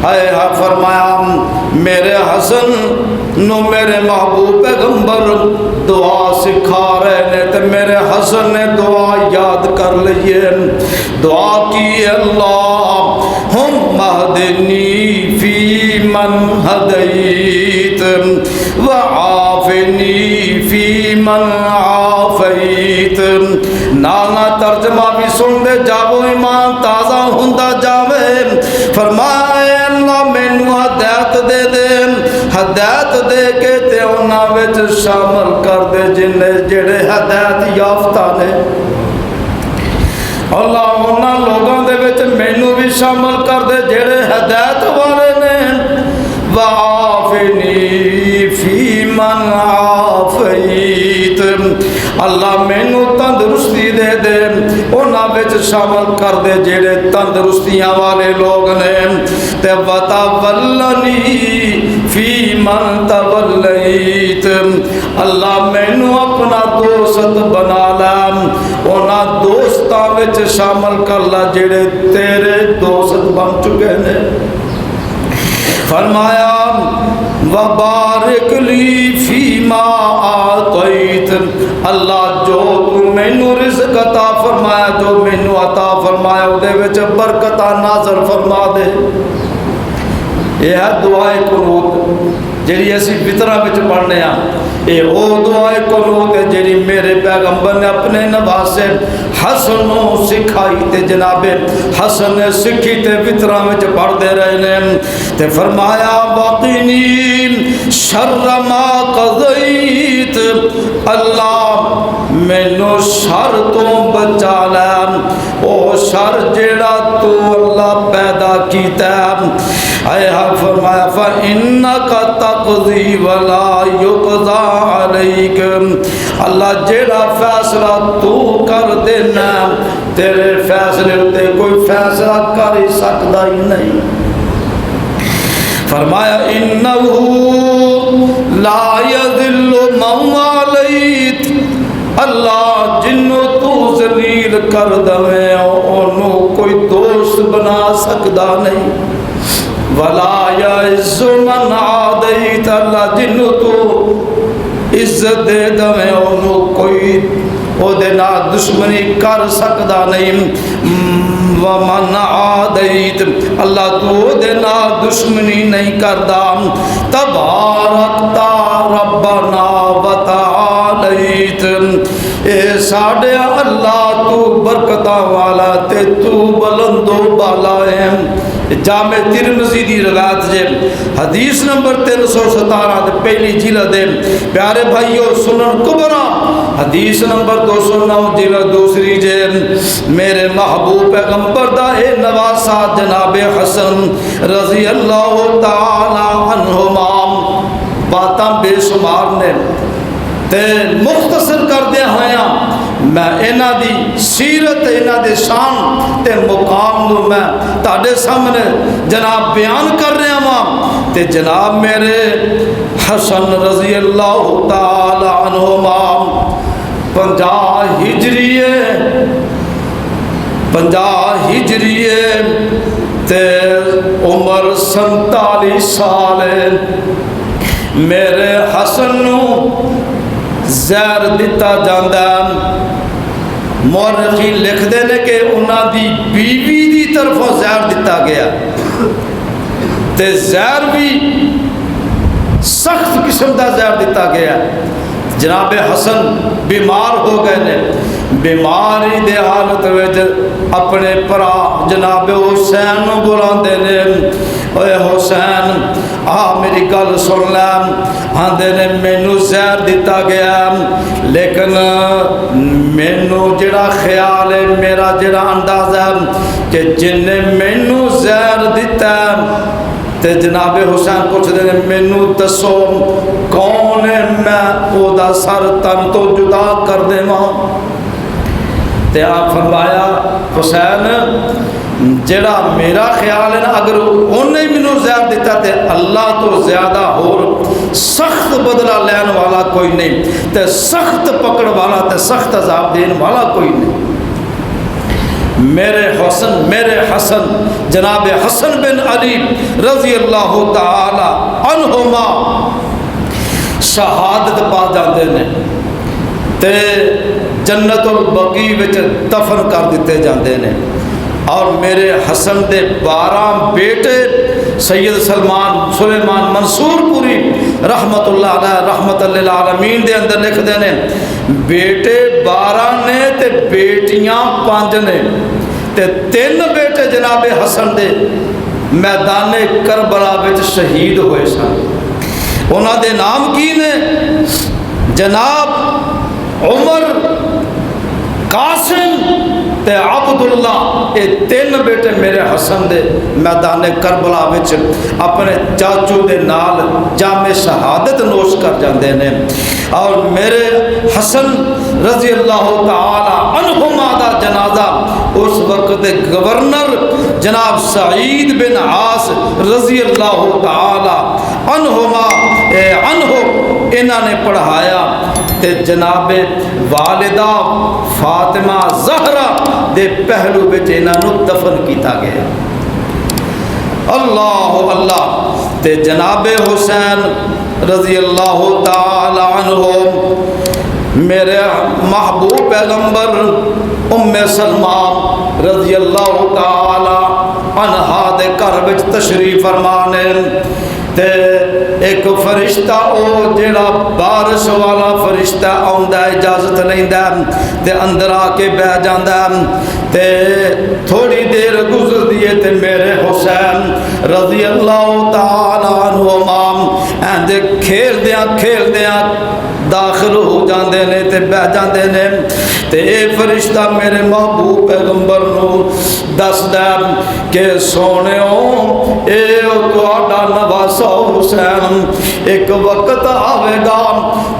ہے. فرمایا میرے حسن نو میرے محبوب پیغمبر دعا سکھا رہے نے تے میرے حسن نے دعا یاد کر لئیے. دعا کی اللہم اہدنی فی من ہدیت وعافنی فی من عافیت. نانا ترجمہ بھی سن دے جاؤ ایمان تازہ ہوندا جاوے. فرمائے اللہ مینوں ہدایت دے دے ہدایت دے کے تے انہاں وچ شامل کر دے جڑے ہدایت یافتہ نے. اللہ انہاں لوگاں دے وچ مینوں بھی شامل کر دے جڑے ہدایت والے نے. وعافنی فی من عافیت. اللہ مینوں تندرستی دے دے انہاں وچ شامل کر دے جڑے تندرستیاں والے لوگ نے. تے وتولنی فی من تولیت. اللہ مینوں اپنا دوست بنا لا انہاں دوستاں وچ شامل کر لا جڑے تیرے دوست بن چکے نے. فرمایا وبارک لی فیما آتیت. اللہ جو تو مینوں رزق عطا فرمایا جو مینوں عطا فرمایا او دے وچ برکتاں نازل فرما دے. یہ ہے دعائے قنوت جڑی اسی فطرہ وچ پڑھنے ہاں. یہ او دعائے قنوت ہے جڑی میرے پیغمبر نے اپنے نواسے حسن نو سکھائی تے جناب حسن نے سکھی تے فطرہ وچ پڑھ دے رہے نے. تے فرمایا وقنی شر ما قضیت. اللہ مینوں شر تو بچا لے او شر جیڑا تو اللہ پیدا کیتا ہے. فرمایا فَإِنَّكَ تَقْضِي وَلَا يُقْضَى عَلَيْكَ. اللہ جیڑا فیصلہ تو کر دینا تیرے فیصلے تے کوئی فیصلہ کر ہی سکتا ہی نہیں. فرمایا اِنَّهُ لَا يَذِلُّ مَنْ وَالَيْتَ. اللہ جنوں تو ذلیل کر دوے انہوں کوئی دوست بنا سکتا نہیں. ولا یعز من عادیت. اللہ جنوں تو عزت دے دوے انہوں کوئی او دے نال دشمنی کر سکتا نہیں. ومن عادیت. اللہ تو دے نال دشمنی نہیں کردا. تبارکتا ربنا وتعالیت. اے ساڈے اللہ تو برکتاں والا تے تو بلند و بالا ہے. جامع ترمذی دی روایت جے حدیث نمبر 317 تے پہلی جلد ہے. پیارے بھائیو سنن کبرا حدیث نمبر 209 جلد دوسری جے. میرے محبوب پیغمبر دا اے نواسا جناب حسن رضی اللہ تعالی عنہما. باتاں بے شمار نے تے مختصر کر دیا ہویا میں انہاں دی سیرت انہاں دے شان تے مقام نو میں تہاڈے سامنے جناب بیان کر رہا ہاں. تے جناب میرے حسن رضی اللہ تعالی عنہما 50 ہجریے تے عمر 47 سال. میرے حسن نو زہر دتا جاندا. مورخین لکھ دے نے کہ انہاں دی بیوی دی طرفوں زہر دتا گیا تے زہر بھی سخت قسم دا زہر دتا گیا. جناب حسن بیمار ہو گئے نے. بیماری دے حالت وچ اپنے پرا جناب حسین نو بلاندے نے. اے حسین میری گل سن لیں، آندے نے مینوں زہر دتا گیا، لیکن مینوں جڑا خیال ہے، میرا جڑا اندازہ ہے کہ جن نے مینوں زہر دتا تے جناب حسین پوچھتے ہیں مینوں دسو کون ہے، میں او دا سر تن تو جدا کر دیواں؟ تے آپ فرمایا حسین جڑا میرا خیال ہے نا، اگر انہیں مینوں زہر دیتا تے اللہ تو زیادہ اور سخت بدلہ لین والا کوئی نہیں، تے سخت پکڑ والا تے سخت عذاب دین والا کوئی نہیں۔ میرے حسن جناب حسن بن علی رضی اللہ تعالی عنہما شہادت پا جاندے نے تے جنت البقیع وچ دفن کر دیتے جاندے نے، اور میرے حسن دے 12 بیٹے سید سلیمان منصور پوری رحمت اللہ علیہ رحمت للعالمین دے اندر لکھ دے نے بیٹے 12 نے تے بیٹیاں 5 نے، تے 3 بیٹے جناب حسن دے میدان کربلا وچ شہید ہوئے سن۔ انہاں دے نام کی نے؟ جناب عمر، قاسم تے عبداللہ، یہ 3 بیٹے میرے حسن دے میدان کربلا وچ اپنے چاچو دے نال جام شہادت نوش کر جاندے نے، اور میرے حسن رضی اللہ تعالی عنہما دا جنازہ اس وقت گورنر جناب سعید بن عاص رضی اللہ تعالی عنہما انہوں نے پڑھایا، تے جناب والدہ فاطمہ زہرا دے پہلو وچ انہاں نوں دفن کیتا گیا۔ اللہ اللہ، تے جناب حسین رضی اللہ تعالی عنہ میرے محبوب پیغمبر ام سلمہ رضی اللہ تعالی عنہا دے گھر وچ تشریف فرمانے، تے ایک فرشتہ او جڑا بارش والا فرشتہ آندا اجازت لیندا تے اندر آ کے بیٹھ جاندا، تے تھوڑی دیر گزردی ہے تے میرے حسین رضی اللہ تعالی عنہما اندے کھیلدیاں داخل ہو جاندے نے تے بیٹھ جاندے نے، تے اے فرشتہ میرے محبوب پیغمبر نو دسدا کہ سونےو اے تہاڈا نواسا حسین ایک وقت آوے گا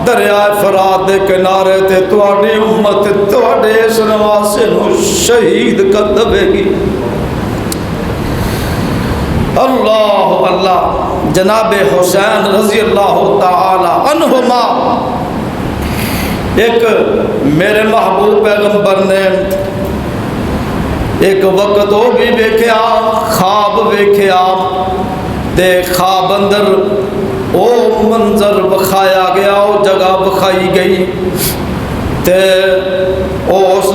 دریائے فرات دے کنارے تے تہاڈی امت تہاڈے اس نواسے نو شہید کر دے گی۔ اللہ اللہ، جناب حسین رضی اللہ تعالی عنہما ایک میرے محبوب پیغمبر نے ایک وقت وہ بھی ویکھیا، خواب ویکھیا، تے خواب اندر او منظر بخایا گیا، او جگہ بخائی گئی، تے اس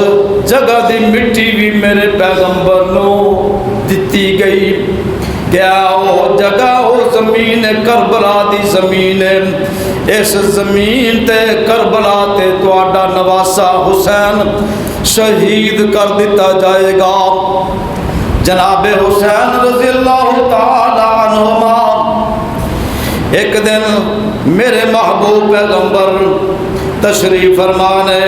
جگہ دی مٹی بھی میرے پیغمبر نو دتی گئی، گیا او جگہ او زمین کربلا دی زمین ہے، اس زمین تے کربلا تے تہاڈا نواسا حسین شہید کر دیتا جائے گا۔ جناب حسین رضی اللہ تعالی عنہما ایک دن میرے محبوب پیغمبر تشریف فرمانے،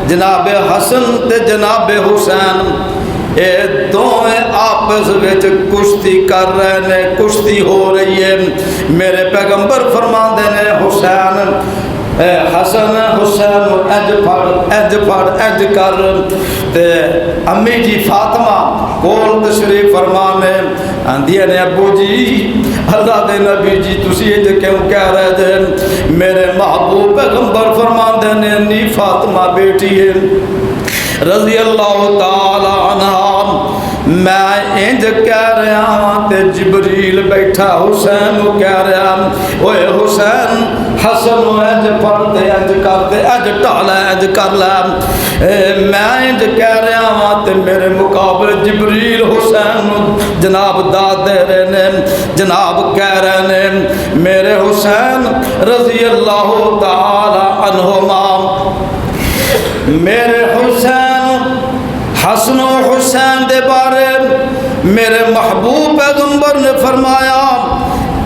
جناب حسن تے جناب حسین اے دوویں آپس وچ کشتی کر رہے نے، کشتی ہو رہی ہے، میرے پیغمبر فرماندے نے حسین حسن حسین اج پھڑ اج کر، تے امی جی فاطمہ کول تشریف فرمانے آندی نے ابو جی اللہ دے نبی جی تسی اج کیوں کہہ رہے تھے؟ میرے محبوب پیغمبر فرماندے نے نی فاطمہ بیٹی ہے رضی اللہ تعالی عنہ، میں انج کہہ رہا ہاں تے جبریل بیٹھا حسین کو کہہ رہا اوے حسین حسن انج پڑھ دے انج کر دے انج ٹالا انج کر لے، میں انج کہہ رہا ہاں تے میرے مقابل جبریل حسین جناب داد دے رہے نے، جناب کہہ رہے نے میرے حسین رضی اللہ تعالی عنہما، میرے حسین حسن و حسین دے بارے میرے محبوب پیغمبر نے فرمایا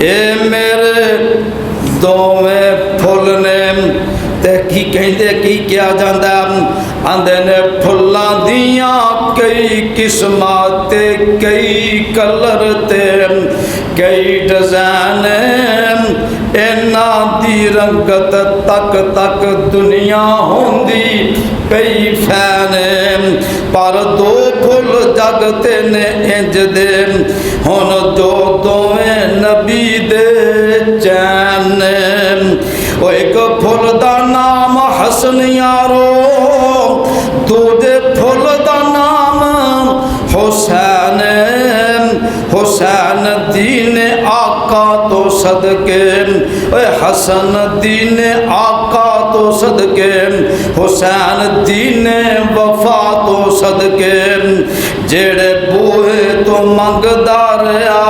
اے میرے دوویں پھل نے تے کی کہندے کی کیا جاندا آندے نے پھلاں دیاں کئی قسماں تے کئی کلر تے کئی ڈیزائن انہاں دی رنگت تک تک دنیا ہوندی کئی فین پر دو پھل جگ تے نے انج دے ہن جو دوویں نبی دے چین او ایک پھل دا نام حسن یارو دوجے پھل دا نام حسین حسین دین آقا تو صدقے اے حسن دین آقا تو صدقے حسین دین وفا تو صدقے جیڑے بوئے تو منگدا رہیا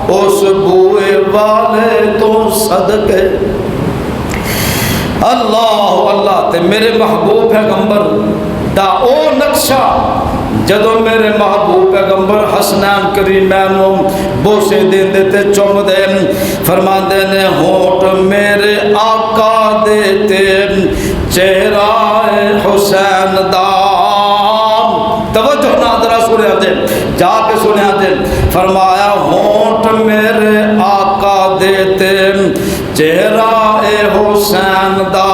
اس بوئے والے تو صدقے اللہ اللہ تے میرے محبوب پیغمبر دا او نقشہ جدو میرے محبوب پیغمبر حسنین کریمین بوسے دین دیتے چوم دے فرمان دینے ہونٹ میرے آقا دیتے چہرہ حسین دا توجہ نادرہ سنے دے جا کے سنے دے فرمایا ہونٹ میرے آقا دیتے چہرہ حسین دا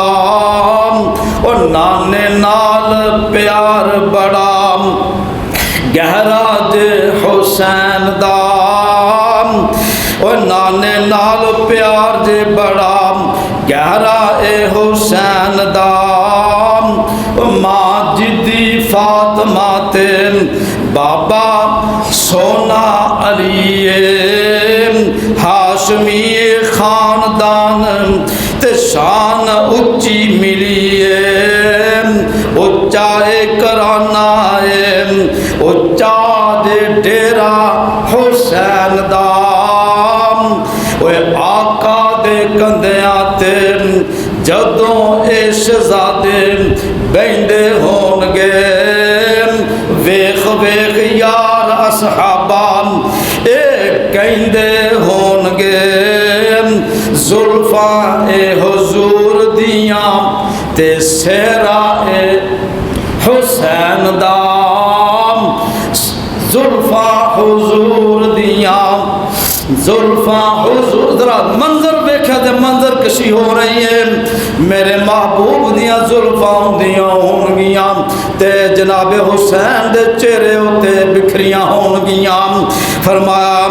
اور نانے نال پیار بڑا گہرا دے حسین دا اور نانے نال پیار دے بڑا گہرا اے حسین دا ماں جدی فاطمہ تے بابا سونا علی ہاشمی خاندان تے شان اچھی ملی اچا کرانہ اچا دے ڈیرا حسین دام اوے آقا دے کندیاں تے جدوں شہزادے بیندے ہونگے ویخ ویخ یار اصحابان اے کہندے ہونگے زلفاں اے حضور دیاں تے سہرا اے حسین دام زلفاں حضور دیاں زلفاں حضور ذرا منظر دیکھا دے منظر کشی ہو رہی ہے میرے محبوب دیاں زلفاں دیاں ہون گیاں تے جناب حسین دے چہرے ہوتے بکھریاں ہون گیاں فرمایا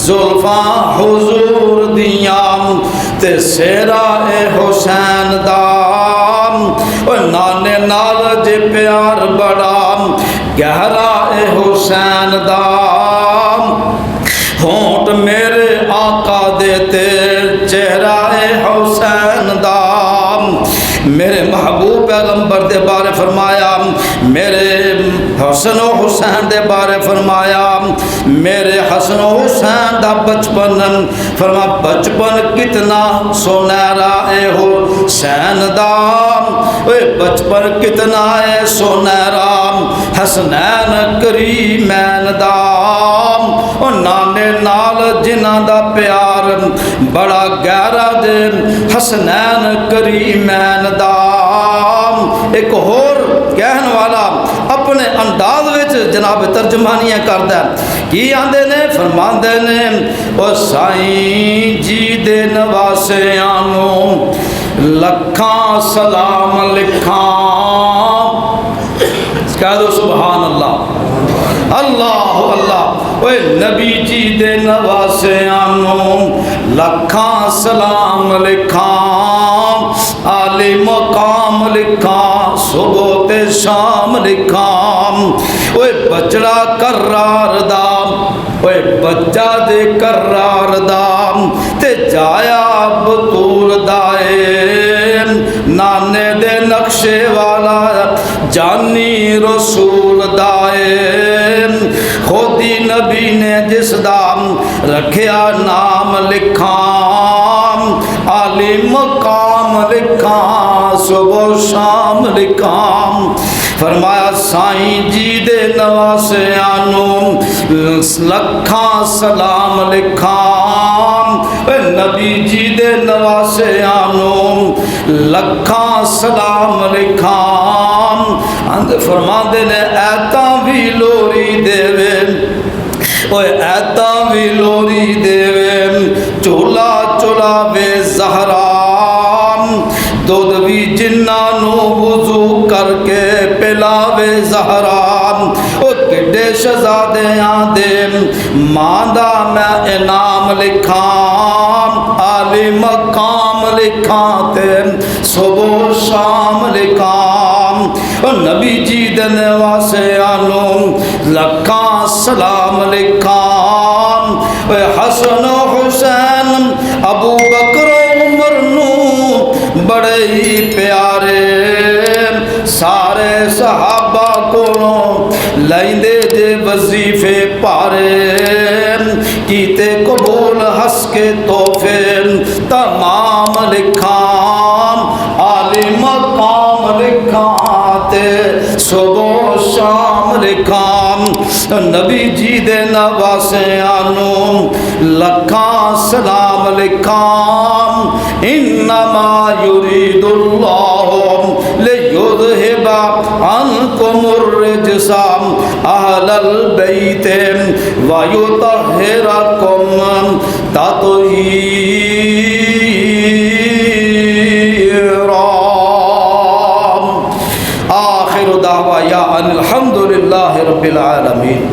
زلفاں حضور دیاں تے سہرا اے حسین دام اور نانے نال جے پیار بڑا گہرا اے حسین دام ہونٹ میرے آقا دیتے چہرہ حسین دام میرے محبوب پیغمبر دے بارے فرمایا میرے حسن و حسین دے بارے فرمایا میرے حسن و حسین دا بچپن فرما بچپن کتنا سونہرا اے حسین دام اے بچپن کتنا اے سونہرا حسنین کریمین دام اور نانے نال جنہ دا پیار بڑا گہرا دے حسنین کریمین دام ایک اور کہن والا اپنے انداز وچ جناب ترجمانیاں کردا ہے کی آندے نے فرماندے نے او سائیں جی دے نواسیاں نو لکھاں سلام لکھاں کہہ دو سبحان اللہ اللہ اللہ اوے نبی جی دے نواسیاں نو لکھاں سلام لکھاں عالی مقام لکھاں صبح تے شام لکھاں اوے بچڑا کرار دام اوے بچہ دے کرار دام تے جایا بطول دائے نانے دے نقشے والا جانی رسول دائے خودی نبی نے جس دام رکھیا نام لکھاں عالی مقام لکھاں صبح شام لکھاں فرمایا سائیں جی دے نواسیاں نو لکھاں سلام لکھاں نبی جی دے نواسیاں نو لکھاں سلام لکھاں اند فرما دے نے ایتاں بھی لوری دے وے اوے ایتاں بھی لوری دے وے چولا چولا وے زہرا دودھ بھی جنہاں نو وضو کر کے پلاوے زہرا او کڈے شہزادیاں دے ماں دا میں انعام لکھاں عالی مقام لکھاں تے صبح و شام لکھاں او نبی جی دے نواسیاں نو لکھاں سلام لکھاں اے حسن و حسین ابو بکر و عمر نو بڑے ہی پیارے سارے صحابہ کولوں لیندے جے وظیفے پارے کیتے قبول ہس کے تحفے تمام لکھاں عالی مقام لکھاں تے صبح و شام لکھاں نبی جی دے نواسیاں نو لکھاں سلام لکھاں انما یرید اللہ لیذہب عنکم الرجس اہل البیت ویطہرکم تطہیرا آخر دعوایا ان الحمدللہ رب العالمین.